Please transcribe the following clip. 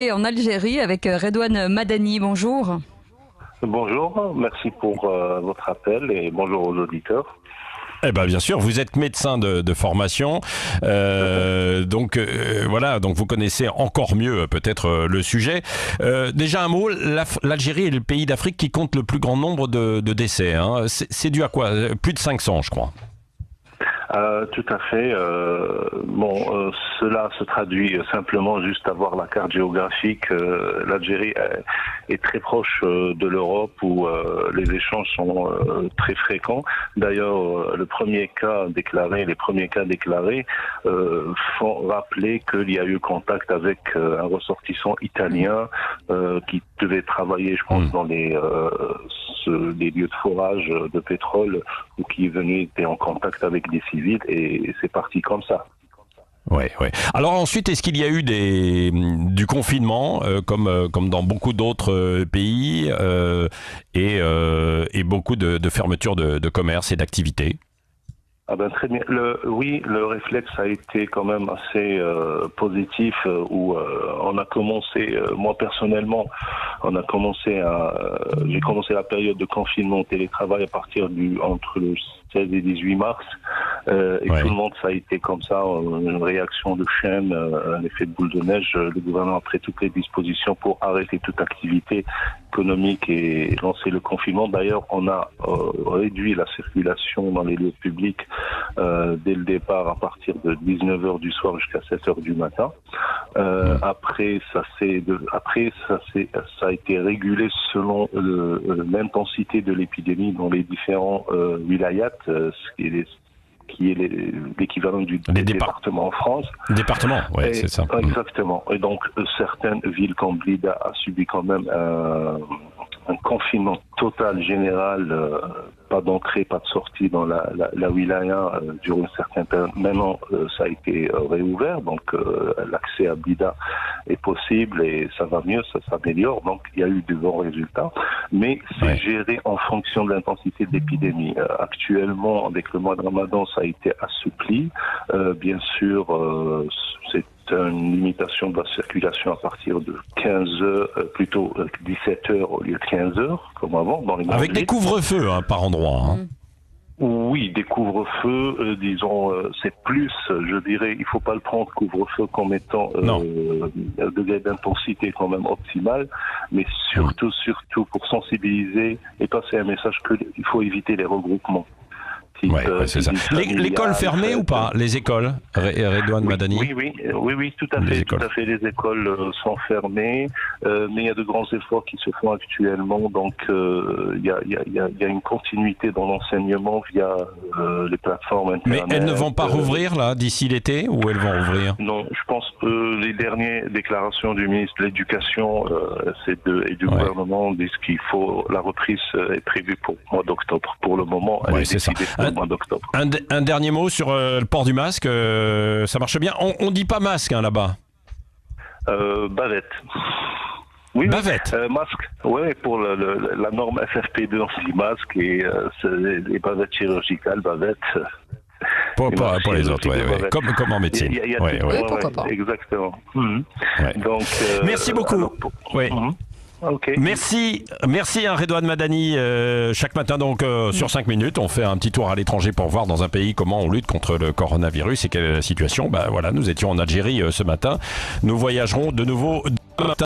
Et en Algérie avec Redouane Madani. Bonjour. Bonjour, merci pour votre appel et bonjour aux auditeurs. Eh ben bien sûr, vous êtes médecin de formation, voilà, donc vous connaissez encore mieux peut-être le sujet. Déjà un mot, l'Algérie est le pays d'Afrique qui compte le plus grand nombre de décès. Hein. C'est dû à quoi? Plus de 500, je crois. Tout à fait. Cela se traduit simplement juste à voir la carte géographique. L'Algérie est très proche de l'Europe où les échanges sont très fréquents. D'ailleurs, les premiers cas déclarés font rappeler qu'il y a eu contact avec un ressortissant italien qui devait travailler, je pense, dans les lieux de forage de pétrole ou qui est venu était en contact avec des civils et c'est parti comme ça. Ouais. Alors ensuite, est-ce qu'il y a eu du confinement comme dans beaucoup d'autres pays et beaucoup de fermetures de commerce et d'activités? Ah ben très bien. Le réflexe a été quand même assez positif où on a commencé, moi personnellement, j'ai commencé la période de confinement au télétravail à partir entre le 16 et 18 mars et tout le monde ça a été comme ça, une réaction de chaîne, un effet de boule de neige. Le gouvernement a pris toutes les dispositions pour arrêter toute activité économique et lancer le confinement. D'ailleurs, on a réduit la circulation dans les lieux publics dès le départ à partir de 19h du soir jusqu'à 7h du matin. Après, ça a été régulé selon l'intensité de l'épidémie dans les différents wilayats, qui est l'équivalent du département en France. Département, ouais, c'est ça. Exactement. Et donc, certaines villes comme Blida a subi quand même un confinement total, général, pas d'entrée, pas de sortie dans la wilaya durant une certaine période. Maintenant, ça a été réouvert, donc l'accès à Blida est possible et ça va mieux, ça s'améliore. Donc, il y a eu de bons résultats, mais c'est géré en fonction de l'intensité de l'épidémie. Actuellement, avec le mois de Ramadan, ça a été assoupli. Bien sûr, c'est une limitation de la circulation à partir de 15h, plutôt 17h au lieu de 15h, comme avant. Avec des couvre-feux par endroit. Hein. Oui, des couvre-feux, disons, c'est plus, je dirais, il faut pas le prendre couvre-feu comme étant un degré d'intensité quand même optimal, mais surtout pour sensibiliser et passer un message qu'il faut éviter les regroupements. C'est ça. L'école fermée ou pas? Les écoles, Redouane Madani? Oui, tout à fait. Les écoles sont fermées, mais il y a de grands efforts qui se font actuellement. Donc, il y a une continuité dans l'enseignement via les plateformes internet. Mais elles ne vont pas rouvrir là d'ici l'été ou elles vont rouvrir? Non, je pense que les dernières déclarations du ministre de l'Éducation et du gouvernement disent qu'il faut la reprise est prévue pour le mois d'octobre. Pour le moment, elle est décidée pour le mois d'octobre. Un dernier mot sur le port du masque, ça marche bien. On dit pas masque là-bas. Bavette. Oui, bavette. Masque. Oui, pour la norme FFP2, on dit masque et les bavettes chirurgicales, bavettes. Pour les autres, comme en médecine. Pourquoi pas. Exactement. Donc, merci beaucoup. Okay. Merci Redouane Madani. Chaque matin donc sur 5 minutes, on fait un petit tour à l'étranger pour voir dans un pays comment on lutte contre le coronavirus et quelle est la situation. Voilà, nous étions en Algérie ce matin. Nous voyagerons de nouveau demain matin.